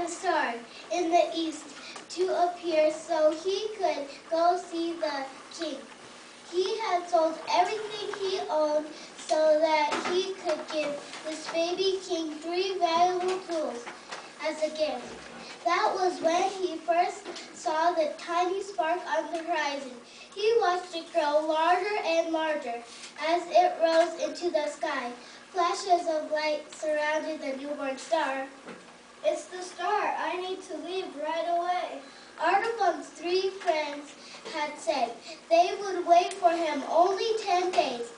the star in the east to appear so he could go see the king. He had sold everything he owned so that he could give this baby king 3 valuable jewels as a gift. That was when he first saw the tiny spark on the horizon. He watched it grow larger and larger as it rose into the sky. Flashes of light surrounded the newborn star. It's the star. I need to leave right away. Artaban's 3 friends had said they would wait for him only 10 days.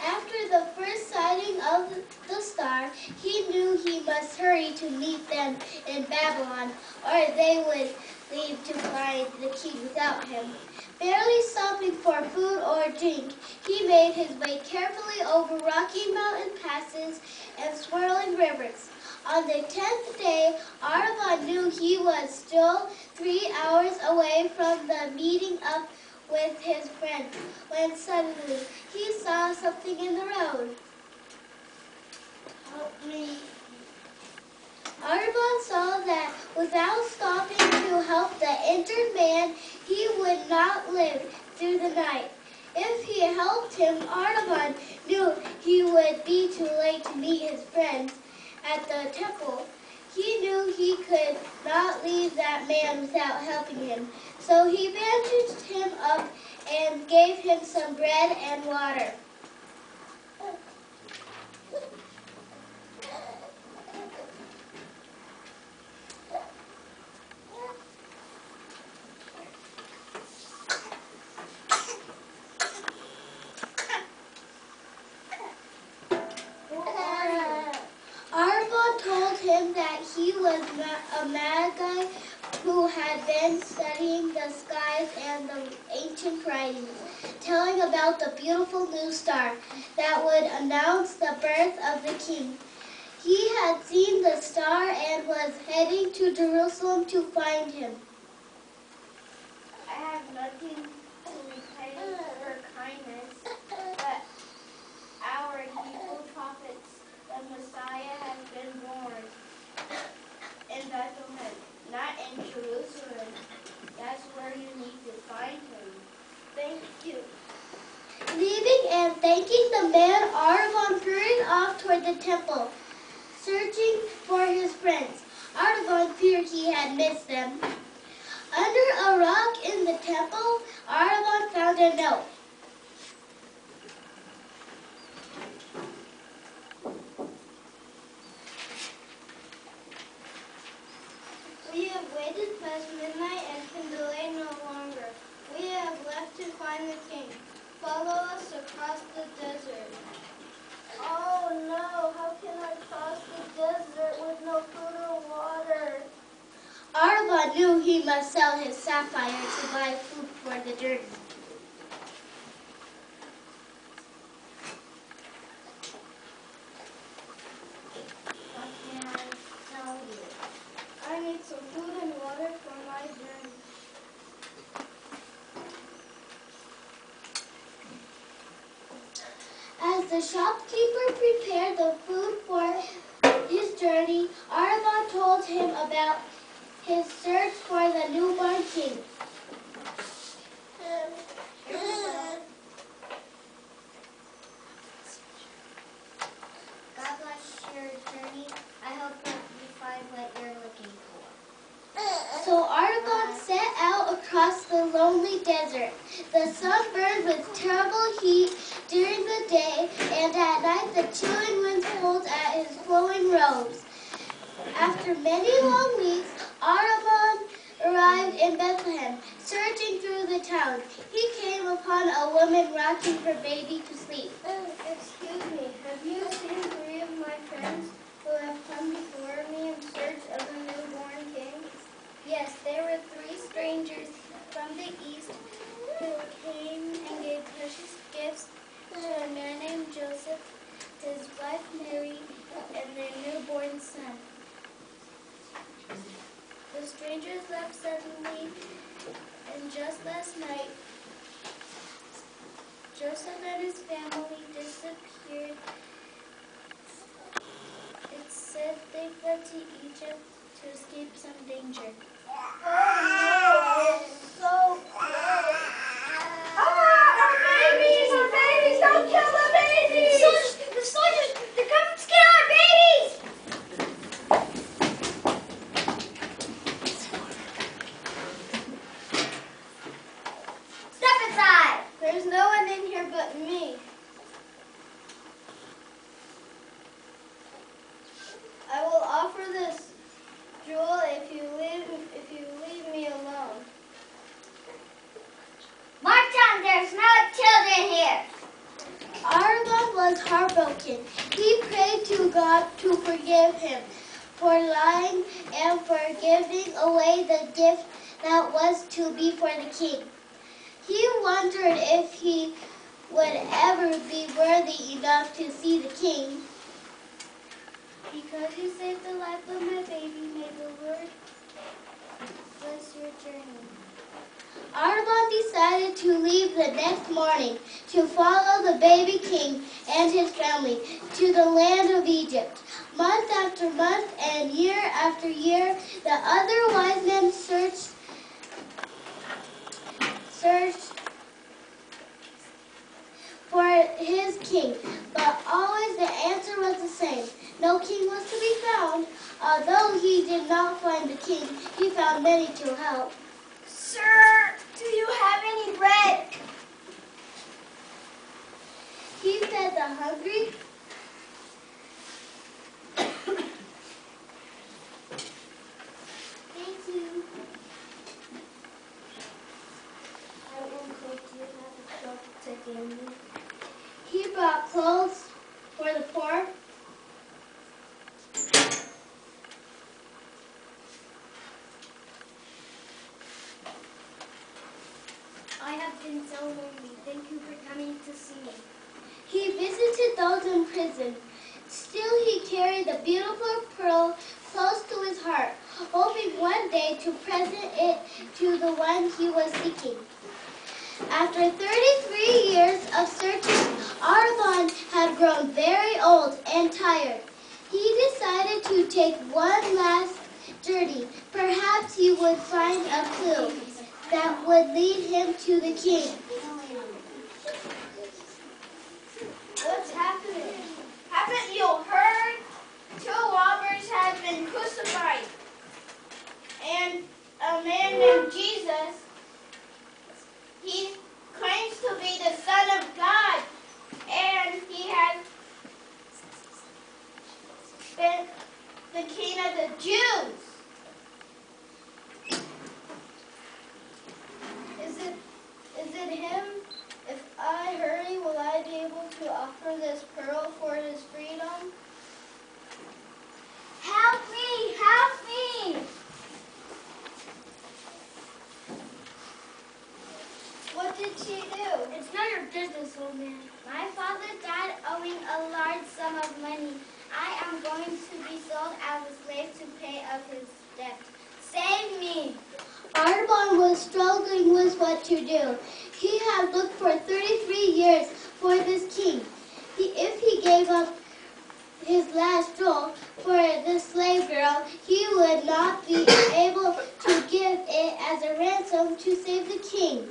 After the first sighting of the star, he knew he must hurry to meet them in Babylon, or they would leave to find the king without him. Barely stopping for food or drink, he made his way carefully over rocky mountain passes and swirling rivers. On the 10th day, Artaban knew he was still 3 hours away from the meeting up with his friend, when suddenly he saw something in the road. Help me. Artaban saw that without stopping to help the injured man, he would not live through the night. If he helped him, Artaban knew he would be too late to meet his friends at the temple. He knew he could not leave that man without helping him, so he bandaged him up and gave him some bread and water. Artaban told him that he was a Magi who had been studying the skies and the ancient writings, telling about the beautiful new star that would announce the birth of the king. He had seen the star and was heading to Jerusalem to find him. I have nothing to repay for kindness, but our evil prophets, the Messiah has been born in Bethlehem, not in Jerusalem. That's where you need to find him. Thank you. Leaving and thanking the man, Artaban hurried off toward the temple, searching for his friends. Artaban feared he had missed them. Under a rock in the temple, Artaban found a note. We have waited past midnight and can delay no longer. We have left to find the king. Follow us across the desert. Oh no, how can I cross the desert with no food or water? Artaban knew he must sell his sapphire to buy food for the journey. What can I tell you? I need some food and water for my journey. As the shopkeeper prepared the food for his journey, Artaban told him about his search for the newborn king. God bless your journey. I hope that you find what you're looking for. So Artaban set out across the lonely desert. The sun burned with terrible heat during the day, and at night the chilling winds pulled at his flowing robes. After many long weeks, Artaban arrived in Bethlehem. Searching through the town, he came upon a woman rocking her baby to sleep. Excuse me, have you seen 3 of my friends who have come before me in search of a newborn king? Yes, they were 3 strangers from the east who came and gave precious gifts to a man named Joseph, his wife Mary, and their newborn son. The strangers left suddenly, and just last night, Joseph and his family disappeared. It's said they fled to Egypt to escape some danger. Oh no, so close. Our babies! Our babies! Don't kill the babies! The soldiers! They're coming to get our babies! Step inside! There's no one in here but me. I will offer this jewel if you leave me alone. March on, there's no children here. Artaban was heartbroken. He prayed to God to forgive him for lying and for giving away the gift that was to be for the king. He wondered if he would ever be worthy enough to see the king. Because you saved the life of my baby, may the Lord bless your journey. Artaban decided to leave the next morning to follow the baby king and his family to the land of Egypt. Month after month and year after year, the other wise men searched for his king, but always the answer was the same. No king was to be found. Although he did not find the king, he found many to help. Sir, do you have any bread? He fed the hungry. Thank you. I will cook. Do you have a cloak to give me? He brought clothes for the poor. I have been so lonely. Thank you for coming to see me. He visited those in prison. Still he carried the beautiful pearl close to his heart, hoping one day to present it to the one he was seeking. After 33 years of searching, Artaban had grown very old and tired. He decided to take one last journey. Perhaps he would find a clue that would lead him to the king. What's happening? Haven't you heard? 2 robbers have been crucified. And a man named Jesus, he claims to be the Son of God. And he has been the King of the Jews. Is it him? If I hurry, will I be able to offer this pearl for his freedom? Help me! Help me! What did she do? It's none of your business, old man. My father died owing a large sum of money. I am going to be sold as a slave to pay up his debt. Save me! Artaban was struggling with what to do. He had looked for 33 years for this king. If he gave up his last jewel for this slave girl, he would not be able to give it as a ransom to save the king.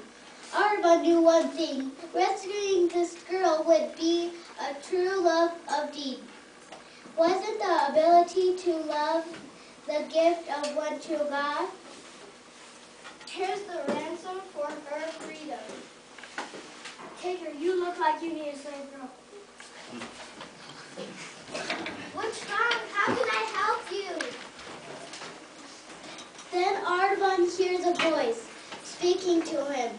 Artaban knew one thing: rescuing this girl would be a true love of deed. Wasn't the ability to love the gift of one true God? Here's the ransom for her freedom. Take her. You look like you need a slave girl. What's wrong? How can I help you? Then Artaban hears a voice speaking to him.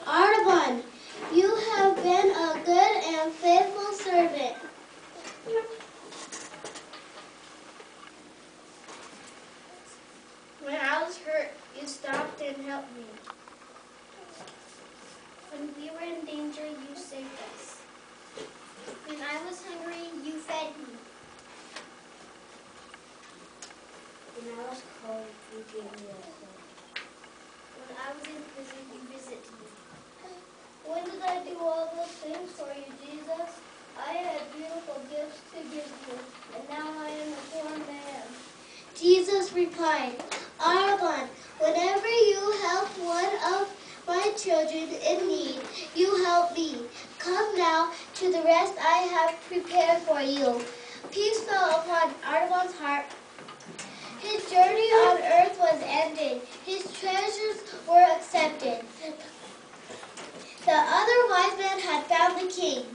Artaban, you have been a good and faithful servant. When I was hurt, you stopped and helped me. When we were in danger, you saved us. When I was hungry, you fed me. When I was cold, you gave me a cloak. When I was in prison, you visited me. When did I do all those things for you, Jesus? I had beautiful gifts to give you, and now I am a poor man. Jesus replied, Artaban, whenever you help one of my children in need, you help me. Come now to the rest I have prepared for you. Peace fell upon Artaban's heart. His journey on earth was ended. His treasures were accepted. The other wise man had found the king.